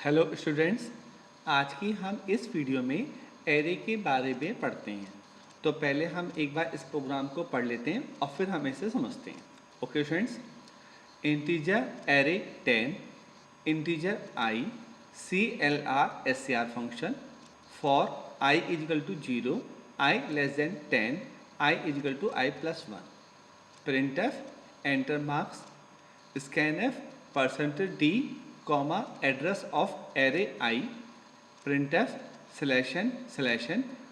Hello students, आज की हम इस वीडियो में एरे के बारे में पढ़ते हैं। तो पहले हम एक बार इस प्रोग्राम को पढ़ लेते हैं और फिर हम इसे समझते हैं। Okay students, integer array 10, integer i, CLR function for I is equal to 0, I less than 10, I is equal to I plus 1, printf, enter marks, scanf, %d, address of array I, printf, //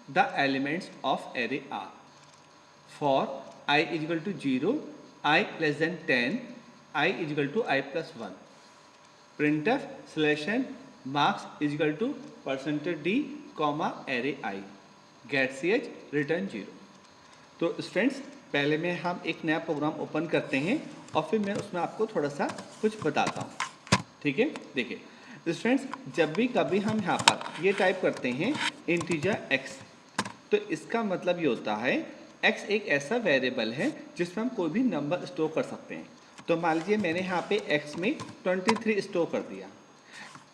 the elements of array are. For I is equal to 0, I less than 10, I is equal to I plus 1. printf / marks is equal to %d, array I. get ch return 0. तो students, पहले में हम एक नया programme open करते हैं और फिर मैं उसमें आपको थोड़ा सा कुछ बताता हूँ। ठीक है, देखिए स्टूडेंट्स, जब भी कभी हम यहाँ पर ये टाइप करते हैं इंटीजर x, तो इसका मतलब ये होता है x एक ऐसा वेरिएबल है जिसमें हम कोई भी नंबर स्टोर कर सकते हैं। तो मान लीजिए मैंने यहाँ पे x में 23 स्टोर कर दिया।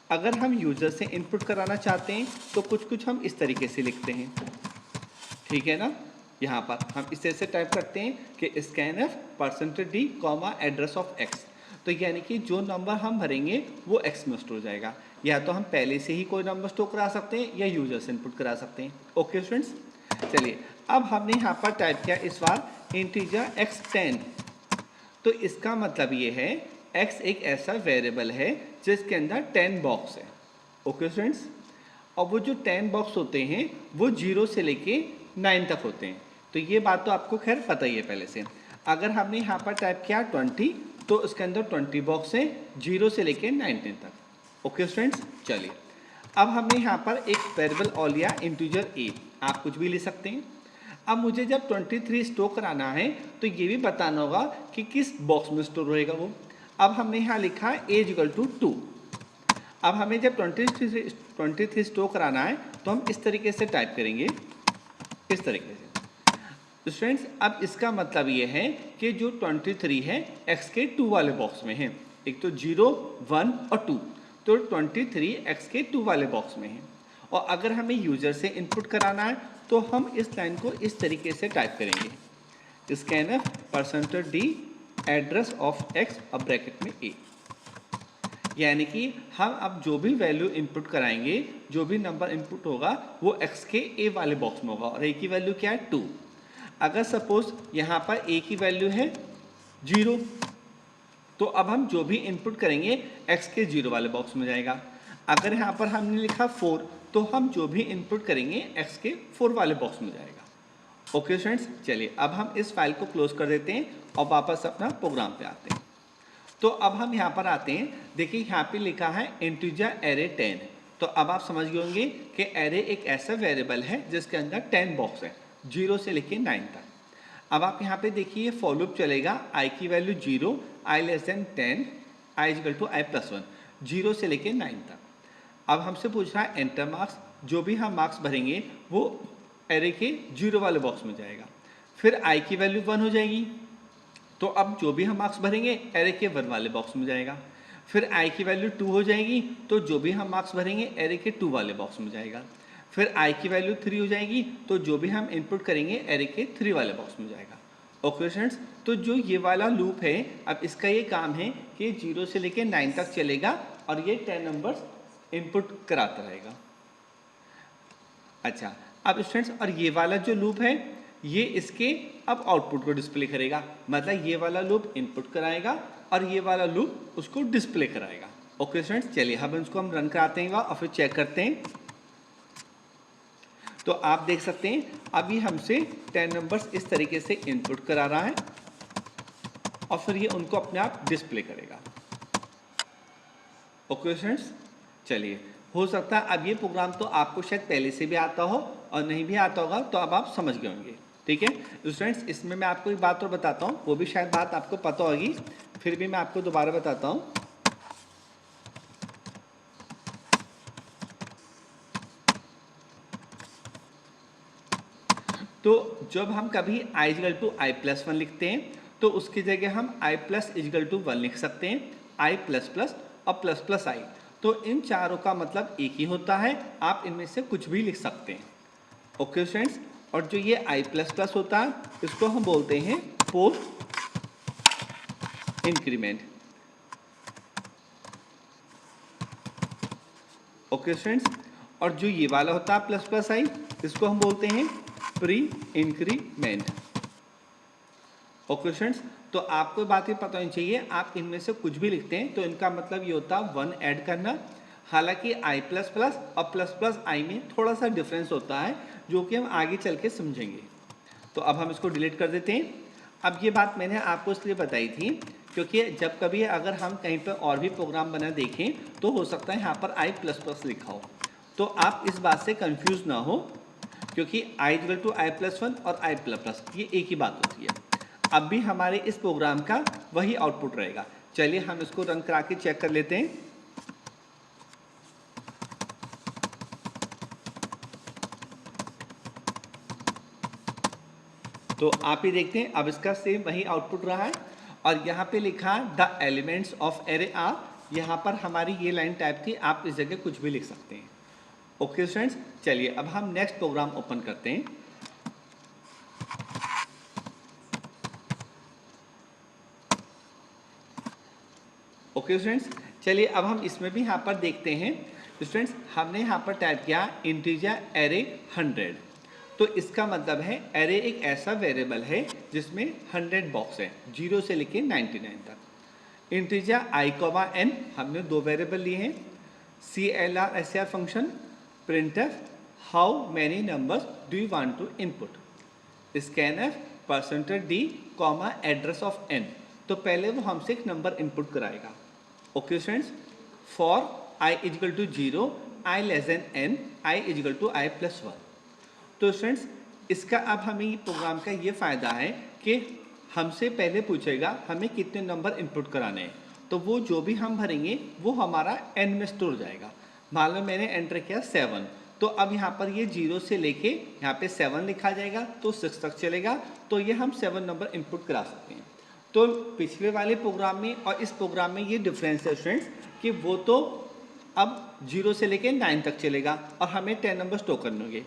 अगर हम यूज़र से इनपुट कराना चाहते हैं तो कुछ हम इस तरीके से लिखते हैं, ठीक है ना। यहाँ पर हम इस तरह से टाइप करते हैं कि scanf, %d, address of x। तो यानी कि जो नंबर हम भरेंगे वो x में स्टोर हो जाएगा। या तो हम पहले से ही कोई नंबर स्टोर करा सकते हैं या यूजर से इनपुट करा सकते हैं। ओके स्टूडेंट्स, चलिए अब हमने यहाँ पर टाइप किया इस बार इंटीजर x10। तो इसका मतलब ये है x एक ऐसा वेरिएबल है जिसके अंदर 10 बॉक्स है। ओके स्टूडेंट्स, और वो जो 10 बॉक्स होते हैं वो 0 से लेके 9 तक होते हैं। तो ये बात तो आपको खैर पता ही है पहले से। अगर हमने यहाँ पर टाइप किया 20, तो उसके अंदर 20 बॉक्स हैं 0 से लेके 19 तक। ओके स्टूडेंट्स, चलिए अब हमने यहाँ पर एक वेरिएबल और लिया इंटीजर a। आप कुछ भी ले सकते हैं। अब मुझे जब 23 स्टोर कराना है तो ये भी बताना होगा कि किस बॉक्स में स्टोर होएगा वो। अब हमने यहाँ लिखा है a इक्वल टू 2। अब हमें जब 23 स्टोर कराना है तो हम इस तरीके से टाइप करेंगे, इस तरीके से। स्टूडेंट्स, अब इसका मतलब ये है कि जो 23 है x के 2 वाले बॉक्स में है। एक तो 0, 1 और 2, तो 23 x के 2 वाले बॉक्स में है। और अगर हमें यूजर से इनपुट कराना है तो हम इस लाइन को इस तरीके से टाइप करेंगे, scanf, %d, address of x और ब्रैकेट में a। यानी कि हम अब जो भी वैल्यू इनपुट कराएंगे, जो भी नंबर इनपुट होगा वो x के a वाले बॉक्स में होगा। और a की वैल्यू क्या है? 2। अगर सपोज यहाँ पर a की वैल्यू है 0, तो अब हम जो भी इनपुट करेंगे x के 0 वाले बॉक्स में जाएगा। अगर यहाँ पर हमने लिखा 4, तो हम जो भी इनपुट करेंगे x के 4 वाले बॉक्स में जाएगा। ओके स्टूडेंट्स, चलिए अब हम इस फाइल को क्लोज कर देते हैं और वापस अपना प्रोग्राम पे आते हैं। तो अब हम यहाँ पर आते हैं। देखिए यहाँ पे लिखा है इंटीजर एरे 10। तो अब आप समझ गए होंगे कि एरे एक ऐसा वेरिएबल है जिसके अंदर 10 बॉक्स है 0 से लेके 9 तक। अब आप यहाँ पे देखिए फॉर लूप चलेगा, i की value 0, i less than 10, i equal to i plus 1, 0 से लेके 9 तक। अब हमसे पूछ रहा है एंटर मार्क्स। जो भी हम मार्क्स भरेंगे वो एरे के 0 वाले बॉक्स में जाएगा। फिर i की वैल्यू 1 हो जाएगी, तो अब जो भी हम मार्क्स भरेंगे एरे के 1 वाले बॉक्स में जाएगा। फिर i की वैल्यू 2 हो जाएगी, तो जो भी हम मार्क्स भरेंगे एरे के 2 वाले बॉक्स में जाएगा। फिर i की वैल्यू 3 हो जाएगी, तो जो भी हम इनपुट करेंगे एरे के 3 वाले बॉक्स में जाएगा। ओके स्टूडेंट्स, तो जो ये वाला लूप है, अब इसका ये काम है कि 0 से लेके 9 तक चलेगा और ये 10 नंबर्स इनपुट कराता रहेगा। अच्छा, अब स्टूडेंट्स, और ये वाला जो लूप है ये इसके अब आउटपुट को डिस्प्ले करेगा। मतलब ये वाला लूप इनपुट कराएगा और ये वाला लूप उसको डिस्प्ले कराएगा। ओके स्टूडेंट्स, चलिए अब इसको हम रन कराते हैं और फिर चेक करते हैं। तो आप देख सकते हैं अभी हमसे 10 नंबर्स इस तरीके से इनपुट करा रहा है और फिर ये उनको अपने आप डिस्प्ले करेगा। ओके स्टूडेंट्स, चलिए हो सकता है अब ये प्रोग्राम तो आपको शायद पहले से भी आता हो और नहीं भी आता होगा, तो अब आप समझ गए होंगे। ठीक है स्टूडेंट्स, इसमें मैं आपको एक बात और बताता हूँ, वो भी शायद बात आपको पता होगी, फिर भी मैं आपको दोबारा बताता हूँ। तो जब हम कभी i equal to i plus 1 लिखते हैं तो उसकी जगह हम i प्लस इक्वल टू 1 लिख सकते हैं, i प्लस प्लस और प्लस प्लस i। तो इन चारों का मतलब एक ही होता है, आप इनमें से कुछ भी लिख सकते हैं। ओके स्टूडेंट्स, और जो ये आई प्लस प्लस होता है इसको हम बोलते हैं पोस्ट इंक्रीमेंट। ओके स्टूडेंट्स, और जो ये वाला होता है प्लस प्लस आई, इसको हम बोलते हैं प्री इंक्रीमेंट। ओके स्टूडेंट्स, तो आपको बात ये पता होनी चाहिए, आप इनमें से कुछ भी लिखते हैं तो इनका मतलब ये होता है 1 ऐड करना। हालांकि आई प्लस प्लस और प्लस प्लस आई में थोड़ा सा डिफरेंस होता है, जो कि हम आगे चल के समझेंगे। तो अब हम इसको डिलीट कर देते हैं। अब ये बात मैंने आपको इसलिए बताई थी क्योंकि जब कभी अगर हम कहीं पर और भी प्रोग्राम बना देखें तो हो सकता है यहाँ पर आई प्लस प्लस लिखा हो, तो आप इस बात से कंफ्यूज ना हो, क्योंकि I equal to I plus one और आई प्लस प्लस ये एक ही बात होती है। अब भी हमारे इस प्रोग्राम का वही आउटपुट रहेगा। चलिए हम इसको रन करा के चेक कर लेते हैं। तो आप ही देखते हैं, अब इसका सेम वही आउटपुट रहा है, और यहाँ पे लिखा the elements of array are. यहाँ पर हमारी ये लाइन टाइप थी, आप इस जगह कुछ भी लिख सकते हैं। ओके स्टूडेंट्स, चलिए अब हम नेक्स्ट प्रोग्राम ओपन करते हैं। ओके स्टूडेंट्स, चलिए अब हम इसमें भी यहाँ पर देखते हैं। स्टूडेंट्स, हमने यहाँ पर टाइप किया इंटीजर एरे 100। तो इसका मतलब है एरे एक ऐसा वेरिएबल है जिसमें 100 बॉक्स है, 0 से लेके 99 तक। इंटीजर आई कॉमा एन, हमने दो वेरिएबल लिए हैं, CLR SCR function, printf how many numbers do you want to input, scanf percentage d comma address of n. तो पहले वो हमसे एक नंबर इनपुट कराएगा। Okay students, for i equal to 0, i less than n, i equal to I plus 1। तो students, इसका अब हमें ये प्रोग्राम का ये फ़ायदा है कि हमसे पहले पूछेगा हमें कितने नंबर इनपुट कराने हैं, तो वो जो भी हम भरेंगे वो हमारा एन में स्टोर जाएगा। मान लो मैंने एंटर किया 7, तो अब यहाँ पर ये 0 से लेके यहाँ पे 7 लिखा जाएगा, तो 6 तक चलेगा, तो ये हम 7 नंबर इनपुट करा सकते हैं। तो पिछले वाले प्रोग्राम में और इस प्रोग्राम में ये डिफरेंस है स्टूडेंट्स कि वो तो अब 0 से लेके 9 तक चलेगा और हमें 10 नंबर स्टोर करने होंगे।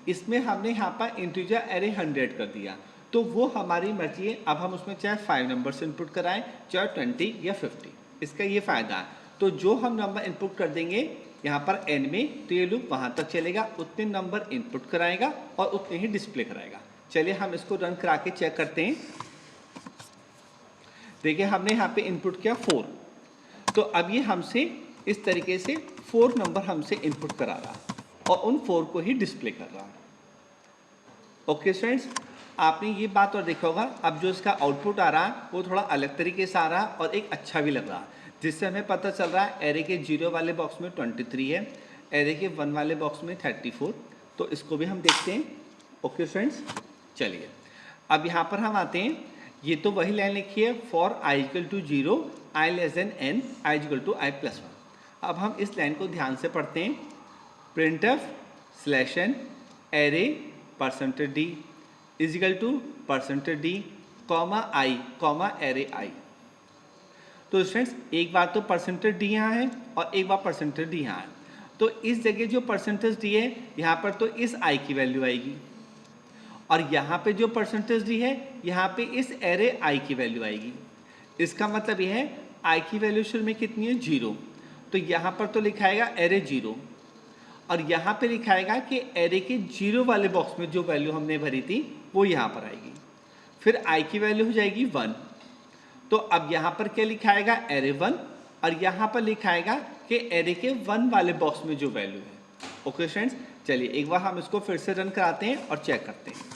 इसमें हमने यहाँ पर इंटीजर एरे 100 कर दिया, तो वो हमारी मर्जी है। अब हम उसमें चाहे 5 नंबर्स इनपुट कराएं, चाहे 20 या 50, इसका ये फ़ायदा है। तो जो हम नंबर इनपुट कर देंगे यहाँ पर एन में, तो ये लूप वहाँ तक चलेगा, उतने नंबर इनपुट कराएगा और उतने ही डिस्प्ले कराएगा। चलिए हम इसको रन करा के चेक करते हैं। देखिए हमने यहाँ पे इनपुट किया 4, तो अब ये हमसे इस तरीके से 4 नंबर हमसे इनपुट करा रहा और उन 4 को ही डिस्प्ले कर रहा। ओके स्टूडेंट्स, आपने ये बात और देखा होगा, अब जो इसका आउटपुट आ रहा है वो थोड़ा अलग तरीके से आ रहा है और एक अच्छा भी लग रहा है, जिससे हमें पता चल रहा है एरे के 0 वाले बॉक्स में 23 है, एरे के 1 वाले बॉक्स में 34। तो इसको भी हम देखते हैं। ओके स्टूडेंट्स, चलिए अब यहाँ पर हम आते हैं। ये तो वही लाइन लिखी है, for i equal to 0, i less than n, i equal to I plus 1। अब हम इस लाइन को ध्यान से पढ़ते हैं। Printf slash n array percentage d is equal to percentage d comma i comma array i. तो स्टूडेंट्स, एक बार तो परसेंटेज डी यहाँ है और एक बार परसेंटेज डी यहाँ है, तो इस जगह जो परसेंटेज डी है यहाँ पर तो इस आई की वैल्यू आएगी, और यहाँ पे जो परसेंटेज डी है यहाँ पे इस एरे आई की वैल्यू आएगी। इसका मतलब यह है आई की वैल्यू शुरू में कितनी है 0, तो यहाँ पर तो लिखाएगा एरे 0, और यहाँ पे लिखाएगा कि एरे के 0 वाले बॉक्स में जो वैल्यू हमने भरी थी वो यहाँ पर आएगी। फिर आई की वैल्यू हो जाएगी 1, तो अब यहाँ पर क्या लिखाएगा एरे 1, और यहाँ पर लिखाएगा कि एरे के 1 वाले बॉक्स में जो वैल्यू है। ओके स्टूडेंट्स, चलिए एक बार हम इसको फिर से रन कराते हैं और चेक करते हैं।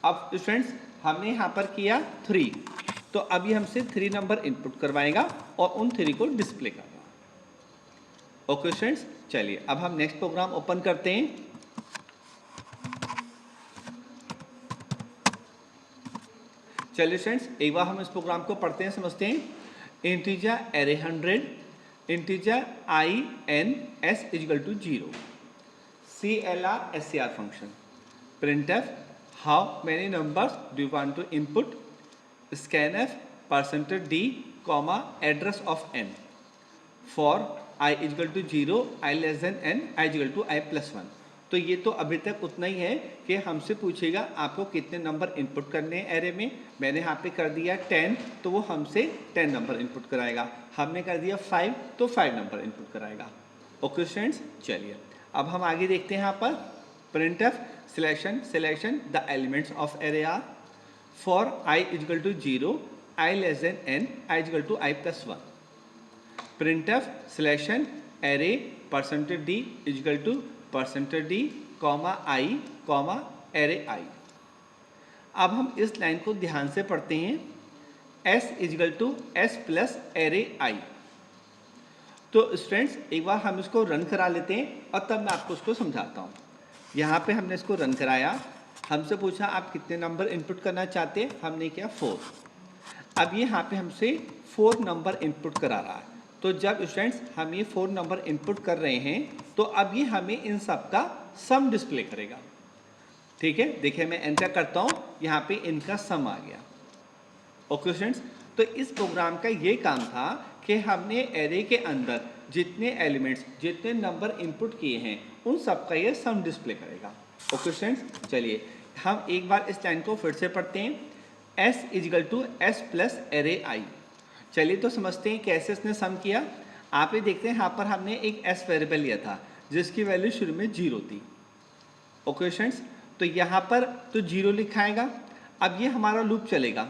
अब स्टूडेंट्स, हमने यहाँ पर किया 3, तो अब ये हमसे 3 नंबर इनपुट करवाएगा और उन 3 को डिस्प्ले करवाएगा। ओके स्टूडेंट्स, चलिए अब हम नेक्स्ट प्रोग्राम ओपन करते हैं। चलिए स्टूडेंट्स, एक बार हम इस प्रोग्राम को पढ़ते हैं, समझते हैं। Integer array 100, integer i n s equal to 0, CLR SCR function, printf how many numbers do you want to input, scanf percentage d comma address of n, for i equal to 0, i less than n, i equal to i plus 1। तो ये तो अभी तक उतना ही है कि हमसे पूछेगा आपको कितने नंबर इनपुट करने हैं एरे में। मैंने यहाँ पे कर दिया 10, तो वो हमसे 10 नंबर इनपुट कराएगा। हमने कर दिया 5, तो 5 नंबर इनपुट कराएगा। ओके स्टूडेंट्स, चलिए अब हम आगे देखते हैं। यहाँ पर printf slash n the elements of array are for i equal to 0, i less than n, i equal to i plus 1। printf slash n array percentage d equal to percentage d comma i comma array i। अब हम इस line को ध्यान से पढ़ते हैं, s equal to s plus array i। तो students एक बार हम इसको रन करा लेते हैं और तब मैं आपको उसको समझाता हूँ। यहाँ पे हमने इसको रन कराया, हमसे पूछा आप कितने नंबर इनपुट करना चाहते हैं, हमने किया 4। अब ये यहाँ पे हमसे 4 नंबर इनपुट करा रहा है। तो जब स्टूडेंट्स हम ये 4 नंबर इनपुट कर रहे हैं तो अब ये हमें इन सब का सम डिस्प्ले करेगा। ठीक है, देखिए मैं एंटर करता हूँ, यहाँ पे इनका सम आ गया। ओके स्टूडेंट्स, तो इस प्रोग्राम का ये काम था कि हमने एरे के अंदर जितने एलिमेंट्स, जितने नंबर इनपुट किए हैं उन सब का ये सम डिस्प्ले करेगा। ओके स्टूडेंट्स, चलिए हम एक बार इस लाइन को फिर से पढ़ते हैं, s equal to s plus array i। चलिए तो समझते हैं कैसे इसने सम किया। आप ये देखते हैं यहाँ पर हमने एक s वेरिएबल लिया था जिसकी वैल्यू शुरू में 0 थी। ओके स्टूडेंट्स, तो यहाँ पर तो 0 लिखाएगा। अब ये हमारा लूप चलेगा,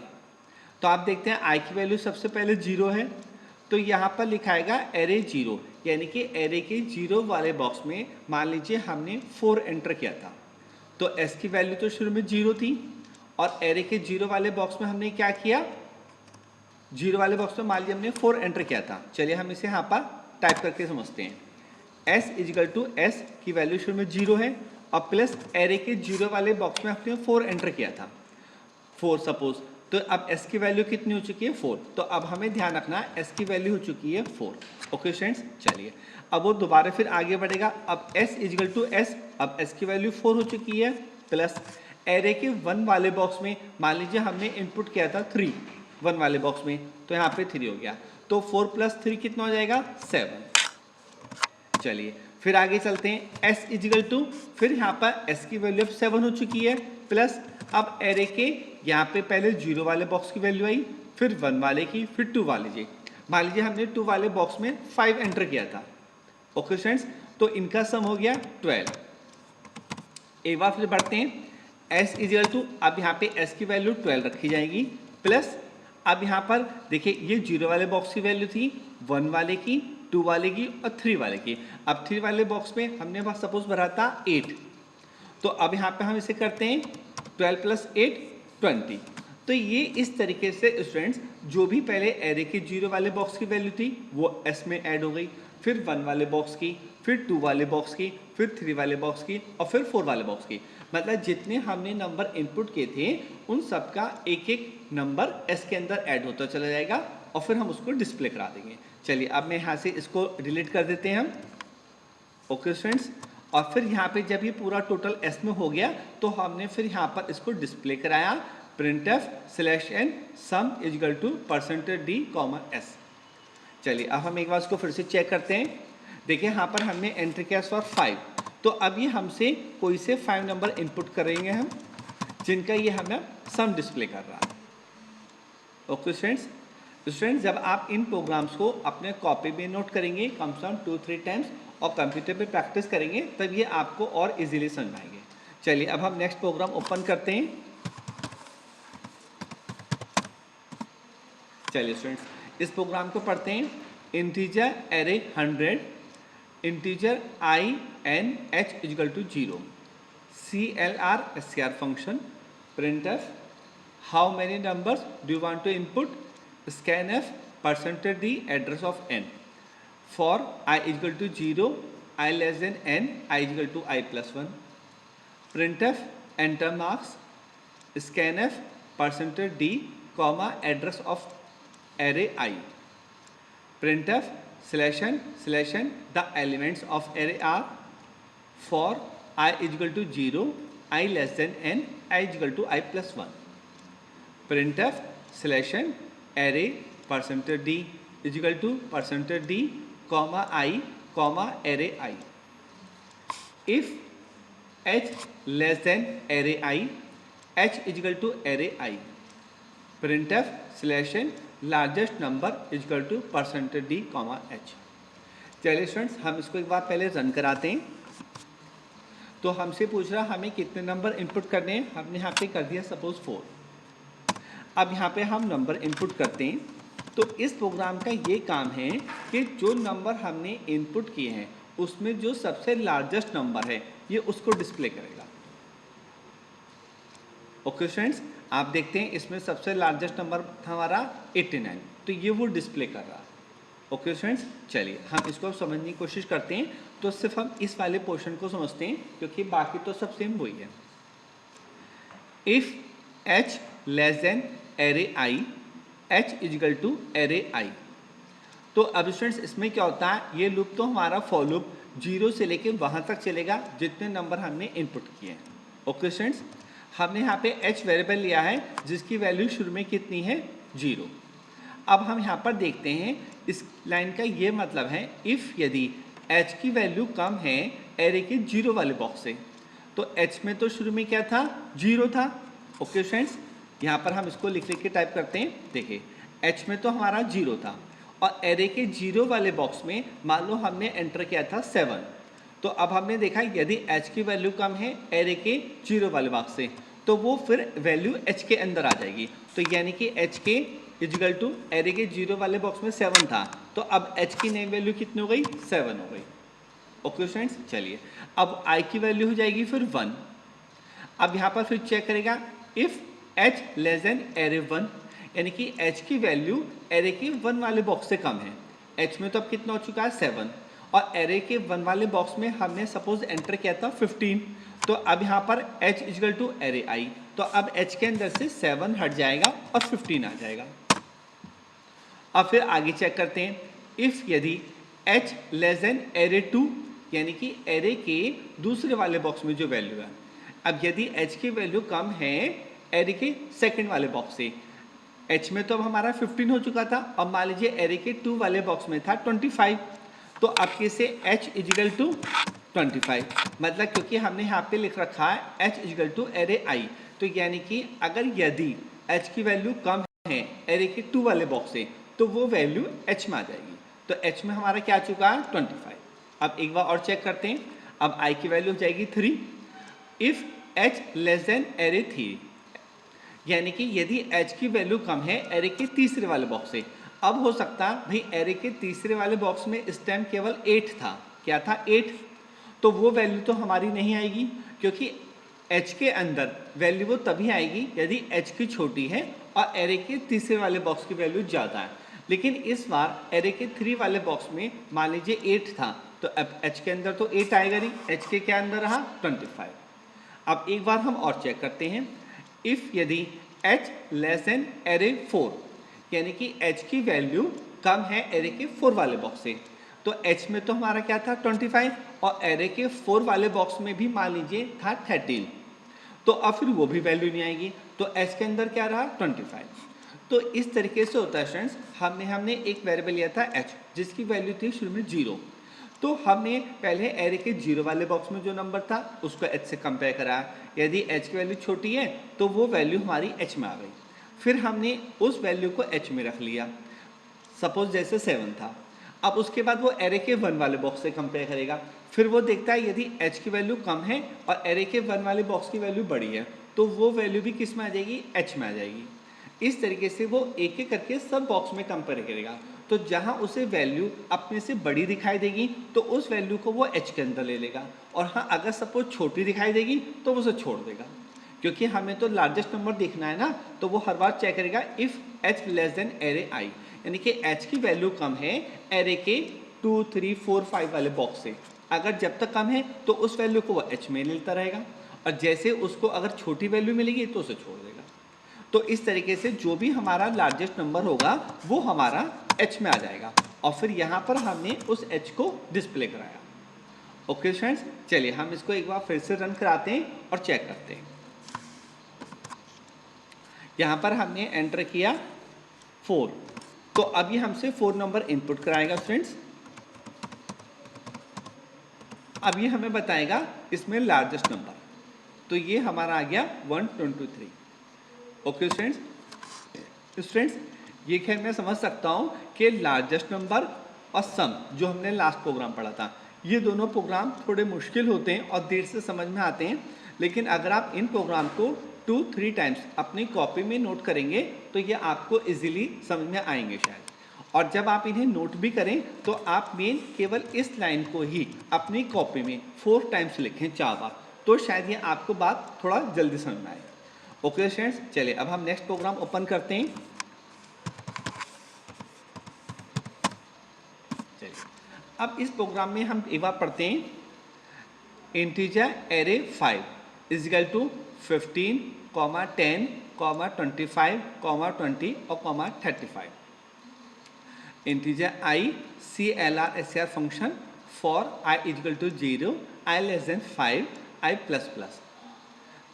तो आप देखते हैं i की वैल्यू सबसे पहले 0 है, तो यहाँ पर लिखाएगा एरे 0, यानी कि एरे के 0 वाले बॉक्स में मान लीजिए हमने 4 एंटर किया था, तो s की वैल्यू तो शुरू में 0 थी और एरे के 0 वाले बॉक्स में हमने क्या किया, 0 वाले बॉक्स में मान लीजिए हमने 4 एंटर किया था। चलिए हम इसे यहाँ पर टाइप करके समझते हैं, s इजकल टू s की वैल्यू शुरू में 0 है और प्लस एरे के 0 वाले बॉक्स में हमने 4 एंटर किया था, 4 सपोज। तो अब s की वैल्यू कितनी हो चुकी है, 4। तो अब हमें ध्यान रखना s की वैल्यू हो चुकी है 4। ओके स्टूडेंट्स, चलिए अब वो दोबारा फिर आगे बढ़ेगा। अब s इजकल टू s, अब s की वैल्यू 4 हो चुकी है, प्लस एरे के 1 वाले बॉक्स में मान लीजिए हमने इनपुट किया था 3, 1 वाले बॉक्स में, तो यहाँ पे 3 हो गया, तो 4 प्लस 3 कितना हो जाएगा, 7। चलिए फिर आगे चलते हैं, s इजकल टू, फिर यहाँ पर s की वैल्यू अब 7 हो चुकी है, प्लस अब एरे के यहाँ पे पहले 0 वाले बॉक्स की वैल्यू आई, फिर 1 वाले की, फिर 2 वाले की। मान लीजिए हमने 2 वाले बॉक्स में 5 एंटर किया था। ओके स्टूडेंट्स, तो इनका सम हो गया 12। एक बार फिर बढ़ते हैं, s इजकल टू, अब यहाँ पे s की वैल्यू 12 रखी जाएगी, प्लस अब यहाँ पर देखिए ये 0 वाले बॉक्स की वैल्यू थी, 1 वाले की, 2 वाले की और 3 वाले की। अब 3 वाले बॉक्स में हमने बस सपोज भरा था 8, तो अब यहाँ पे हम इसे करते हैं 12 प्लस 8 20। तो ये इस तरीके से स्टूडेंट्स जो भी पहले एरे के 0 वाले बॉक्स की वैल्यू थी वो s में ऐड हो गई, फिर 1 वाले बॉक्स की, फिर 2 वाले बॉक्स की, फिर 3 वाले बॉक्स की और फिर 4 वाले बॉक्स की। मतलब जितने हमने नंबर इनपुट किए थे उन सब का एक एक नंबर s के अंदर ऐड होता चला जाएगा और फिर हम उसको डिस्प्ले करा देंगे। चलिए अब मैं यहाँ से इसको डिलीट कर देते हैं हम। ओके स्टूडेंट्स, और फिर यहाँ पे जब ये पूरा टोटल s में हो गया तो हमने फिर यहाँ पर इसको डिस्प्ले कराया, printf slash n sum equal to percentage d comma s। चलिए अब हम एक बार इसको फिर से चेक करते हैं। देखिए यहाँ पर हमने एंटर किया फॉर 5, तो अब ये हमसे कोई से 5 नंबर इनपुट करेंगे हम, जिनका ये हमें सम डिस्प्ले कर रहा है। ओके स्टूडेंट्स, जब आप इन प्रोग्राम्स को अपने कॉपी में नोट करेंगे कम से कम 2-3 टाइम्स और कंप्यूटर पे प्रैक्टिस करेंगे तब ये आपको और इजीली समझ आएंगे। चलिए अब हम नेक्स्ट प्रोग्राम ओपन करते हैं। चलिए स्टूडेंट्स, इस प्रोग्राम को पढ़ते हैं। Integer array 100, integer i n h equal to 0, CLR SCR function, printf how many numbers do you want to input, scanf percentage d address of n, for i equal to 0, i less than n, i equal to i plus 1, printf enter marks, scanf percentage d comma address of array i, printf slash n the elements of array r for i equal to 0, i less than n, i equal to i plus 1, printf slash n array percentage d equal to percentage d comma i comma array i. If h less than array i, h equal to array i, printf slash n largest number equal to percentage d comma h। चलिए students, हम इसको एक बार पहले run कराते हैं। तो हमसे पूछ रहा हमें कितने नंबर इनपुट करने हैं। हमने यहाँ पे कर दिया सपोज 4। अब यहाँ पे हम नंबर इनपुट करते हैं। तो इस प्रोग्राम का ये काम है कि जो नंबर हमने इनपुट किए हैं उसमें जो सबसे लार्जेस्ट नंबर है ये उसको डिस्प्ले करेगा। ओके स्टूडेंट्स, आप देखते हैं इसमें सबसे लार्जेस्ट नंबर था हमारा 89, तो ये वो डिस्प्ले कर रहा है। ओके स्टूडेंट्स, चलिए हम इसको अब समझने की कोशिश करते हैं। तो सिर्फ हम इस वाले पोर्शन को समझते हैं क्योंकि बाकी तो सब सेम वही है। If h less than array i, h equal to array i. तो अब स्टूडेंट्स इसमें क्या होता है, ये लूप तो हमारा फॉर लूप 0 से लेके वहाँ तक चलेगा जितने नंबर हमने इनपुट किए हैं। ओके स्टूडेंट्स, हमने यहाँ पे h वेरिएबल लिया है जिसकी वैल्यू शुरू में कितनी है, 0। अब हम यहाँ पर देखते हैं इस लाइन का ये मतलब है इफ़ यदि h की वैल्यू कम है एरे के 0 वाले बॉक्स से, तो h में तो शुरू में क्या था, 0 था। ओके फ्रेंड्स, यहाँ पर हम इसको लिख के टाइप करते हैं। देखिए h में तो हमारा 0 था और एरे के 0 वाले बॉक्स में मान लो हमने एंटर किया था 7। तो अब हमने देखा यदि h की वैल्यू कम है एरे के 0 वाले बॉक्स से, तो वो फिर वैल्यू h के अंदर आ जाएगी। तो यानी कि h के इजिकल टू एरे के 0 वाले बॉक्स में 7 था, तो अब h की नई वैल्यू कितनी हो गई, 7 हो गई। ओके फ्रेंड्स, चलिए अब i की वैल्यू हो जाएगी फिर 1। अब यहाँ पर फिर चेक करेगा if h less than array 1, यानी कि h की वैल्यू एरे के 1 वाले बॉक्स से कम है। h में तो अब कितना हो चुका है, 7, और एरे के 1 वाले बॉक्स में हमने सपोज एंटर किया था 15। तो अब यहाँ पर h equal to array i, तो अब h के अंदर से 7 हट जाएगा और 15 आ जाएगा। अब फिर आगे चेक करते हैं, इफ यदि h लेस देन एरे 2, यानी कि एरे के दूसरे वाले बॉक्स में जो वैल्यू है, अब यदि h की वैल्यू कम है एरे के सेकंड वाले बॉक्स से, h में तो अब हमारा 15 हो चुका था और मान लीजिए एरे के 2 वाले बॉक्स में था 25, तो अब कैसे h इजिकल टू 25, मतलब क्योंकि हमने यहाँ पे लिख रखा है h equal to array i, तो यानी कि अगर यदि h की वैल्यू कम है एरे के 2 वाले बॉक्स से, तो वो वैल्यू h में आ जाएगी। तो h में हमारा क्या आ चुका है, 25। अब एक बार और चेक करते हैं, अब i की वैल्यू हो जाएगी 3। If h less than array 3, यानी कि यदि h की वैल्यू कम है एरे के तीसरे वाले बॉक्स से। अब हो सकता है भाई एरे के तीसरे वाले बॉक्स में इस टाइम केवल 8 था, क्या था, 8, तो वो वैल्यू तो हमारी नहीं आएगी क्योंकि h के अंदर वैल्यू वो तभी आएगी यदि h की छोटी है और एरे के तीसरे वाले बॉक्स की वैल्यू ज़्यादा है। लेकिन इस बार एरे के 3 वाले बॉक्स में मान लीजिए 8 था, तो अब h के अंदर तो 8 आएगा नहीं, h के क्या अंदर रहा, 25। अब एक बार हम और चेक करते हैं, इफ यदि h लेस देन एरे 4, यानी कि h की वैल्यू कम है एरे के 4 वाले बॉक्स से, तो h में तो हमारा क्या था, 25, और एरे के 4 वाले बॉक्स में भी मान लीजिए था 13, तो अब फिर वो भी वैल्यू नहीं आएगी, तो h के अंदर क्या रहा, 25। तो इस तरीके से होता है स्टूडेंट्स, हमने एक वेरिएबल लिया था h जिसकी वैल्यू थी शुरू में 0, तो हमने पहले एरे के 0 वाले बॉक्स में जो नंबर था उसको h से कंपेयर करा, यदि h की वैल्यू छोटी है तो वो वैल्यू हमारी h में आ गई। फिर हमने उस वैल्यू को h में रख लिया, सपोज जैसे 7 था। अब उसके बाद वो एरे के 1 वाले बॉक्स से कंपेयर करेगा, फिर वो देखता है यदि h की वैल्यू कम है और एरे के 1 वाले बॉक्स की वैल्यू बड़ी है, तो वो वैल्यू भी किस में आ जाएगी, h में आ जाएगी। इस तरीके से वो एक एक करके सब बॉक्स में कंपेयर करेगा, तो जहां उसे वैल्यू अपने से बड़ी दिखाई देगी तो उस वैल्यू को वो h के अंदर ले लेगा, और हाँ अगर सपोज छोटी दिखाई देगी तो वो उसे छोड़ देगा, क्योंकि हमें तो लार्जेस्ट नंबर देखना है ना, तो वो हर बार चेक करेगा if h less than array i, यानी कि h की वैल्यू कम है एरे के 2, 3, 4, 5 वाले बॉक्स से। अगर जब तक कम है तो उस वैल्यू को वो h में लेता रहेगा, और जैसे उसको अगर छोटी वैल्यू मिलेगी तो उसे छोड़ देगा। तो इस तरीके से जो भी हमारा लार्जेस्ट नंबर होगा वो हमारा h में आ जाएगा, और फिर यहाँ पर हमने उस h को डिस्प्ले कराया। ओके फ्रेंड्स, चलिए हम इसको एक बार फिर से रन कराते हैं और चेक करते हैं। यहाँ पर हमने एंटर किया 4, तो अब ये हमसे 4 नंबर इनपुट कराएगा फ्रेंड्स। अब ये हमें बताएगा इसमें लार्जेस्ट नंबर, तो ये हमारा आ गया 123। ओके स्टूडेंट्स, ये खैर मैं समझ सकता हूँ कि लार्जेस्ट नंबर और सम जो हमने लास्ट प्रोग्राम पढ़ा था, ये दोनों प्रोग्राम थोड़े मुश्किल होते हैं और देर से समझ में आते हैं, लेकिन अगर आप इन प्रोग्राम को 2-3 टाइम्स अपनी कॉपी में नोट करेंगे तो ये आपको इजीली समझ में आएंगे शायद। और जब आप इन्हें नोट भी करें तो आप मेन केवल इस लाइन को ही अपनी कॉपी में 4 टाइम्स लिखें, 4 बार, तो शायद ये आपको बात थोड़ा जल्दी समझ में आए। ओके स्टूडेंट्स, चलिए अब हम नेक्स्ट प्रोग्राम ओपन करते हैं। चलिए अब इस प्रोग्राम में हम एक बार पढ़ते हैं, integer array 5 is equal to 15, 10, 25, 20 और 35। Integer i CLR SCR function for i is equal to 0, i less than 5, i plus plus.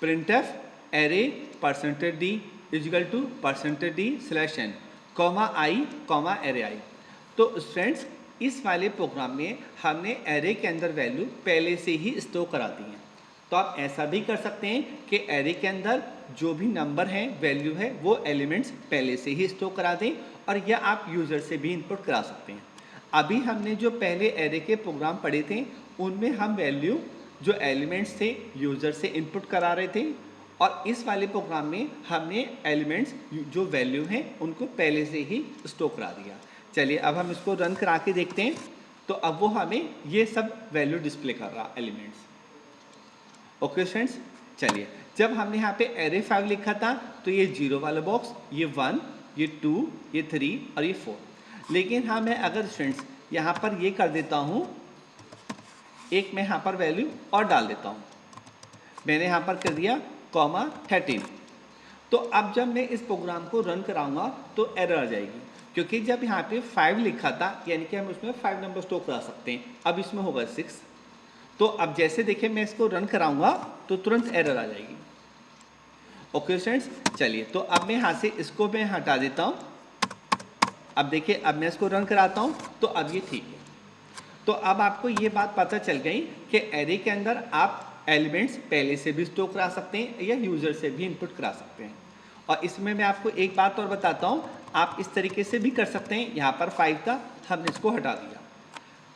printf array %d is equal to %d slash n, i, array i। तो students, इस वाले programme में हमने array के अंदर value पहले से ही store करा दी है। तो आप ऐसा भी कर सकते हैं कि एरे के अंदर जो भी नंबर है, वैल्यू है, वो एलिमेंट्स पहले से ही स्टोर करा दें, और यह आप यूज़र से भी इनपुट करा सकते हैं। अभी हमने जो पहले एरे के प्रोग्राम पढ़े थे उनमें हम वैल्यू जो एलिमेंट्स थे यूज़र से इनपुट करा रहे थे, और इस वाले प्रोग्राम में हमने एलिमेंट्स जो वैल्यू हैं उनको पहले से ही स्टोर करा दिया। चलिए अब हम इसको रन करा के देखते हैं, तो अब वो हमें ये सब वैल्यू डिस्प्ले कर रहा एलिमेंट्स। ओके स्टूडेंट्स, चलिए जब हमने यहाँ पे एरे 5 लिखा था तो ये 0 वाला बॉक्स, ये 1, ये 2, ये 3 और ये 4। लेकिन हाँ, मैं अगर स्टूडेंट्स यहाँ पर ये कर देता हूँ, एक मैं यहाँ पर वैल्यू और डाल देता हूँ, मैंने यहाँ पर कर दिया 13। तो अब जब मैं इस प्रोग्राम को रन कराऊंगा तो एरर आ जाएगी, क्योंकि जब यहाँ पे 5 लिखा था यानी कि हम उसमें 5 नंबर स्टोर करा सकते हैं, अब इसमें होगा 6। तो अब जैसे देखिए मैं इसको रन कराऊंगा तो तुरंत एरर आ जाएगी। ओके स्टूडेंट्स, चलिए तो अब मैं यहाँ से इसको मैं हटा देता हूँ। अब देखिए अब मैं इसको रन कराता हूँ तो अब ये ठीक है। तो अब आपको ये बात पता चल गई कि एरे के अंदर आप एलिमेंट्स पहले से भी स्टोर करा सकते हैं या यूज़र से भी इनपुट करा सकते हैं। और इसमें मैं आपको एक बात और बताता हूँ, आप इस तरीके से भी कर सकते हैं। यहाँ पर 5 था, हमने इसको हटा दिया।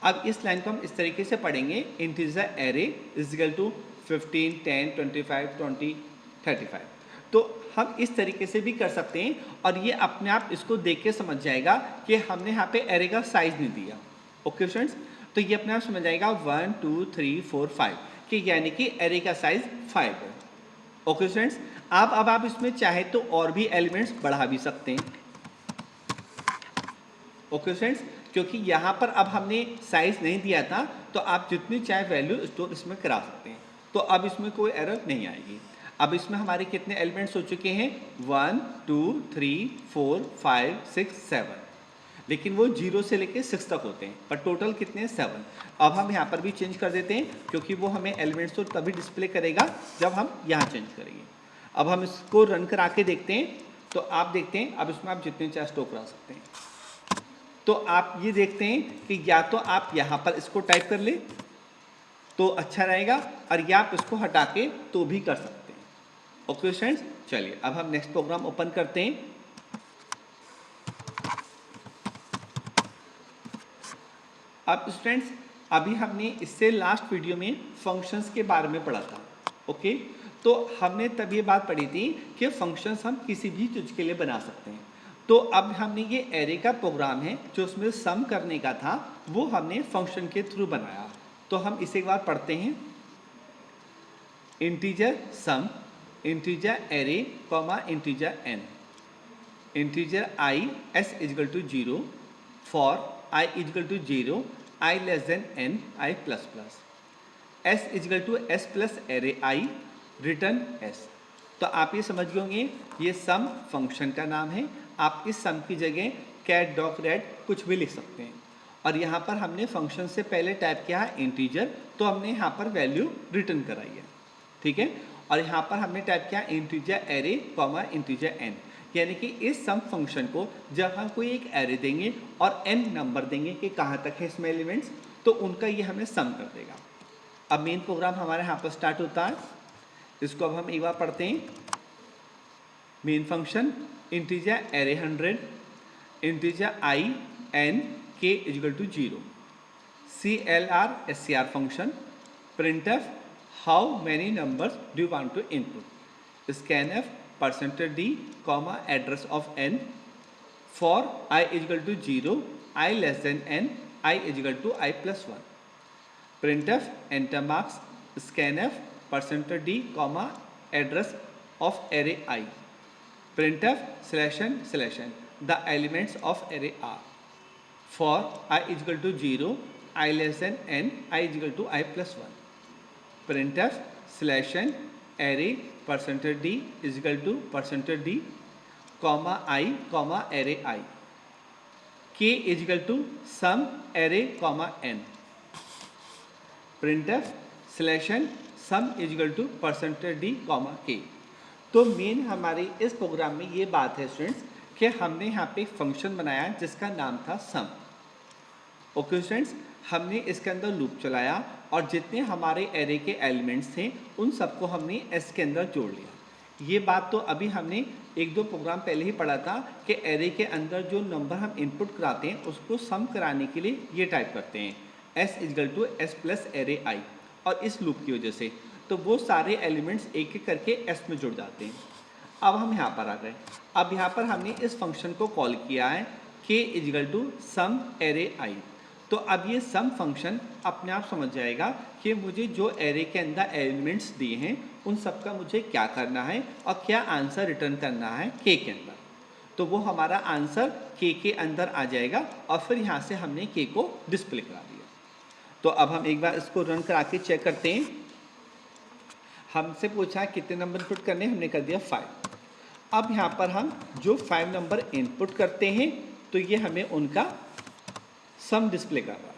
अब इस लाइन को हम इस तरीके से पढ़ेंगे, integer array is equal to 15, 10, 25, 20, 35। तो हम इस तरीके से भी कर सकते हैं, और ये अपने आप इसको देख के समझ जाएगा कि हमने यहाँ पे एरे का साइज नहीं दिया। ओके स्टूडेंट्स, तो ये अपने आप समझ जाएगा 1, 2, 3, 4, 5 कि यानी कि एरे का साइज 5 है। ओके स्टूडेंट्स, अब आप इसमें चाहे तो और भी एलिमेंट्स बढ़ा भी सकते हैं। ओके स्टूडेंट्स, क्योंकि यहाँ पर अब हमने साइज नहीं दिया था, तो आप जितनी चाहे वैल्यू स्टोर इसमें करा सकते हैं, तो अब इसमें कोई एरर नहीं आएगी। अब इसमें हमारे कितने एलिमेंट्स हो चुके हैं, 1, 2, 3, 4, 5, 6, 7, लेकिन वो 0 से लेके 6 तक होते हैं, पर टोटल कितने हैं, 7। अब हम यहाँ पर भी चेंज कर देते हैं, क्योंकि वो हमें एलिमेंट्स तो तभी डिस्प्ले करेगा जब हम यहाँ चेंज करेंगे। अब हम इसको रन करा के देखते हैं, तो आप देखते हैं अब इसमें आप जितने चाहे स्टोर करा सकते हैं। तो आप ये देखते हैं कि या तो आप यहाँ पर इसको टाइप कर ले तो अच्छा रहेगा, और या आप इसको हटा के तो भी कर सकते हैं। ओके स्टूडेंट्स, चलिए अब हम नेक्स्ट प्रोग्राम ओपन करते हैं। अब स्टूडेंट्स, अभी हमने इससे लास्ट वीडियो में फंक्शंस के बारे में पढ़ा था। ओके, तो हमने तब ये बात पढ़ी थी कि फंक्शंस हम किसी भी चीज़ के लिए बना सकते हैं। तो अब हमने ये एरे का प्रोग्राम है जो उसमें सम करने का था, वो हमने फंक्शन के थ्रू बनाया। तो हम इसे एक बार पढ़ते हैं, integer sum, integer array, integer n, integer i s equal to 0 for i equal to 0, i less than n, i plus plus, s equal to s plus array i, return s. तो आप ये समझ गए होंगे, ये सम function का नाम है। आप इस सम की जगह कैट, डॉग, रेट कुछ भी लिख सकते हैं। और यहाँ पर हमने फंक्शन से पहले टाइप किया है इंटीजर, तो हमने यहाँ पर वैल्यू रिटर्न कराई है, ठीक है। और यहाँ पर हमने टाइप किया इंटीजर एरे, इंटीजर एन, यानी कि इस सम फंक्शन को जब हम कोई एक एरे देंगे और एन नंबर देंगे कि कहाँ तक है इसमें एलिमेंट्स, तो उनका ये हमें सम कर देगा। अब मेन प्रोग्राम हमारे यहाँ पर स्टार्ट होता है। इसको अब हम एक बार पढ़ते हैं। Main function integer array 100, integer i n k equal to 0, CLR SCR function, printf how many numbers do you want to input, scanf %d comma address of n for I is equal to 0, I less than n, I is equal to I plus 1, printf enter marks scanf %d comma address of array I, printf /n the elements of array are for I is equal to 0, I less than n, I is equal to I plus 1, printf /n array %d is equal to %d comma I comma array I, k is equal to sum array comma n, printf /n sum is equal to %d comma k। तो main हमारी इस programme में ये बात है students कि हमने यहाँ पे एक फंक्शन बनाया जिसका नाम था सम। ओके स्टूडेंट्स, हमने इसके अंदर लूप चलाया और जितने हमारे एरे के एलिमेंट्स थे उन सबको हमने एस के अंदर जोड़ लिया। ये बात तो अभी हमने एक दो प्रोग्राम पहले ही पढ़ा था कि एरे के अंदर जो नंबर हम इनपुट कराते हैं उसको सम कराने के लिए ये टाइप करते हैं s equal to s plus array i, और इस लूप की वजह से तो वो सारे एलिमेंट्स एक एक करके एस में जुड़ जाते हैं। अब हम यहाँ पर आ गए। अब यहाँ पर हमने इस फंक्शन को कॉल किया है k equal to sum array i. तो अब ये सम फंक्शन अपने आप समझ जाएगा कि मुझे जो एरे के अंदर एलिमेंट्स दिए हैं उन सब का मुझे क्या करना है और क्या आंसर रिटर्न करना है के अंदर। तो वो हमारा आंसर के अंदर आ जाएगा और फिर यहाँ से हमने के को डिस्प्ले करा दिया। तो अब हम एक बार इसको रन करा के चेक करते हैं। हमसे पूछा कितने नंबर इनपुट करने, हमने कर दिया 5। अब यहाँ पर हम जो 5 नंबर इनपुट करते हैं तो ये हमें उनका सम डिस्प्ले कर रहा है।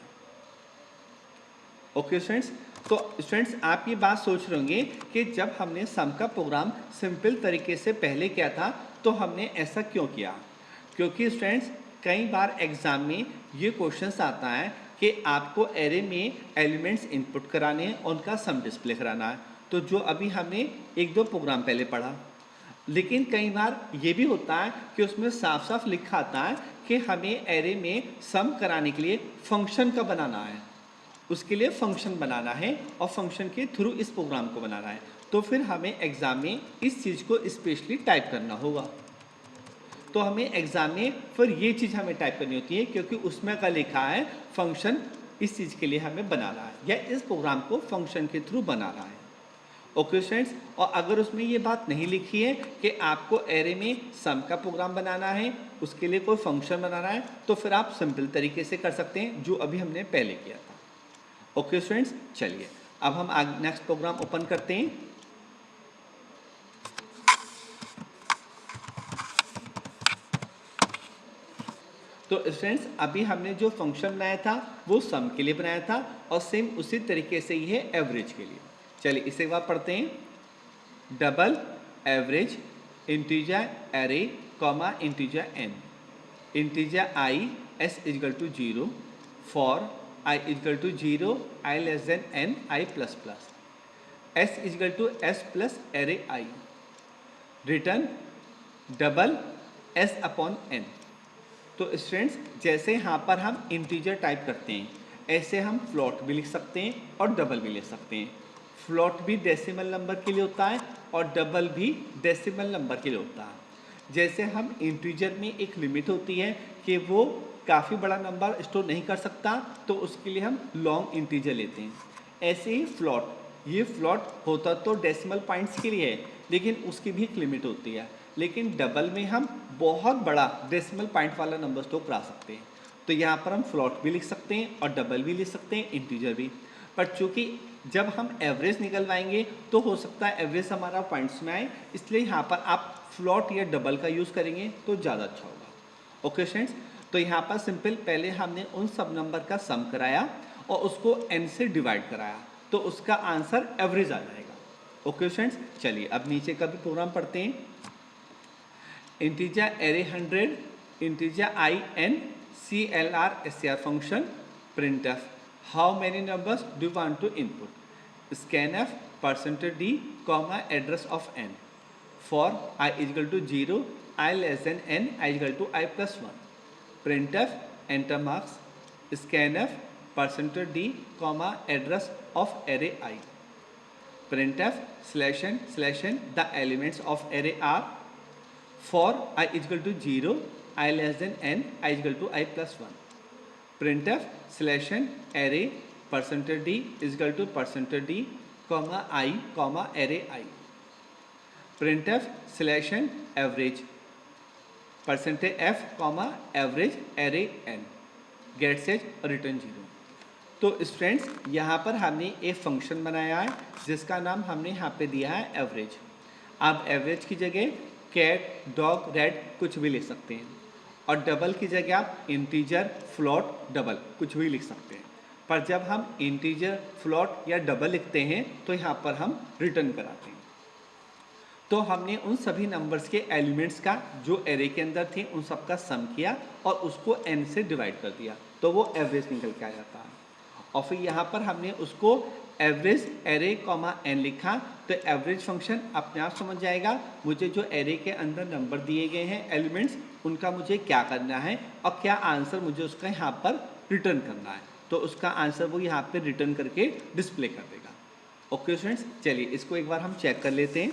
ओके स्टूडेंट्स, तो स्टूडेंट्स आप ये बात सोच रहे होंगे कि जब हमने सम का प्रोग्राम सिंपल तरीके से पहले किया था तो हमने ऐसा क्यों किया। क्योंकि स्टूडेंट्स कई बार एग्जाम में ये क्वेश्चंस आता है कि आपको एरे में एलिमेंट्स इनपुट कराने हैं, उनका सम डिस्प्ले कराना है। तो जो अभी हमने एक दो प्रोग्राम पहले पढ़ा, लेकिन कई बार ये भी होता है कि उसमें साफ साफ लिखा आता है कि हमें एरे में सम कराने के लिए फंक्शन का बनाना है, उसके लिए फंक्शन बनाना है और फंक्शन के थ्रू इस प्रोग्राम को बनाना है। तो फिर हमें एग्जाम में इस चीज़ को स्पेशली टाइप करना होगा। तो हमें एग्जाम में फिर ये चीज़ हमें टाइप करनी होती है क्योंकि उसमें का लिखा है फंक्शन इस चीज़ के लिए हमें बनाना है या इस प्रोग्राम को फंक्शन के थ्रू बनाना है। ओके स्टूडेंट्स, और अगर उसमें ये बात नहीं लिखी है कि आपको एरे में सम का प्रोग्राम बनाना है, उसके लिए कोई फंक्शन बनाना है, तो फिर आप सिंपल तरीके से कर सकते हैं जो अभी हमने पहले किया था। ओके स्टूडेंट्स, चलिए अब हम नेक्स्ट प्रोग्राम ओपन करते हैं। तो स्टूडेंट्स अभी हमने जो फंक्शन बनाया था वो सम के लिए बनाया था और सेम उसी तरीके से ये है एवरेज के लिए। चलिए इसे एक बार पढ़ते हैं। Double average integer array comma integer n, integer i s equal to 0 for i equal to 0, i less than n, i plus plus, s equal to s plus array i, return double s upon n. तो students जैसे यहाँ पर हम integer type करते हैं ऐसे हम float भी लिख सकते हैं और डबल भी लिख सकते हैं। फ्लोट भी डेसिमल नंबर के लिए होता है और डबल भी डेसिमल नंबर के लिए होता है। जैसे हम इंटीजर में एक लिमिट होती है कि वो काफ़ी बड़ा नंबर स्टोर नहीं कर सकता तो उसके लिए हम लॉन्ग इंटीजर लेते हैं। ऐसे ही फ्लोट, ये फ्लोट होता तो डेसिमल पॉइंट्स के लिए है लेकिन उसकी भी एक लिमिट होती है, लेकिन डबल में हम बहुत बड़ा डेसिमल पॉइंट वाला नंबर स्टोर करा सकते हैं। तो यहाँ पर हम फ्लोट भी लिख सकते हैं और डबल भी लिख सकते हैं, इंटीजर भी। पर चूँकि जब हम एवरेज निकलवाएंगे तो हो सकता है एवरेज हमारा पॉइंट्स में आए, इसलिए यहाँ पर आप फ्लोट या डबल का यूज़ करेंगे तो ज़्यादा अच्छा होगा। ओके स्टूडेंट्स, तो यहाँ पर सिंपल पहले हमने उन सब नंबर का सम कराया और उसको n से डिवाइड कराया तो उसका आंसर एवरेज आ जाएगा। ओके स्टूडेंट्स, चलिए अब नीचे का भी प्रोग्राम पढ़ते हैं। Integer array 100, integer i n CLR SCR function, printf how many numbers do you want to input, scanf percentage d comma address of n for I is equal to 0, I less than n, I is equal to I plus 1. printf enter marks scanf percentage d comma address of array I. printf /n the elements of array are for I is equal to 0, I less than n, I is equal to I plus 1. printf /n array percentage d is equal to percentage d comma I comma array I. printf /n average percentage f comma average array n गेट सेज return 0। तो students यहाँ पर हमने एक function बनाया है जिसका नाम हमने यहाँ पे दिया है एवरेज। आप एवरेज की जगह कैट, डॉग, रेड कुछ भी लिख सकते हैं और डबल की जगह आप इंटीजर, फ्लोट, डबल कुछ भी लिख सकते हैं। पर जब हम इंटीजर, फ्लोट या डबल लिखते हैं तो यहाँ पर हम रिटर्न कराते हैं। तो हमने उन सभी नंबर्स के एलिमेंट्स का जो एरे के अंदर थे उन सब का सम किया और उसको n से डिवाइड कर दिया तो वो एवरेज निकल के आ जाता है। और फिर यहाँ पर हमने उसको एवरेज एरे कॉमा n लिखा तो एवरेज फंक्शन अपने आप समझ जाएगा मुझे जो एरे के अंदर नंबर दिए गए हैं एलिमेंट्स उनका मुझे क्या करना है और क्या आंसर मुझे उसका यहाँ पर रिटर्न करना है। तो उसका आंसर वो यहाँ पर रिटर्न करके डिस्प्ले कर देगा। ओके स्टूडेंट्स, चलिए इसको एक बार हम चेक कर लेते हैं।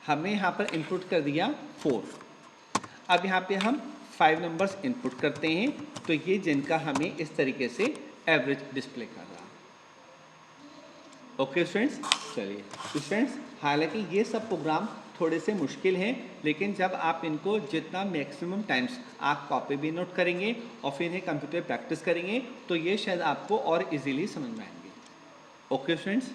हमने यहाँ पर इनपुट कर दिया 4। अब यहाँ पे हम 5 नंबर्स इनपुट करते हैं तो ये जिनका हमें इस तरीके से एवरेज डिस्प्ले कर रहा है। ओके स्टूडेंट्स, चलिए स्टूडेंट्स हालांकि ये सब प्रोग्राम थोड़े से मुश्किल हैं लेकिन जब आप इनको जितना मैक्सिमम टाइम्स आप कॉपी भी नोट करेंगे और फिर इन्हें कंप्यूटर प्रैक्टिस करेंगे तो ये शायद आपको और इजीली समझ में आएंगे। Okay students.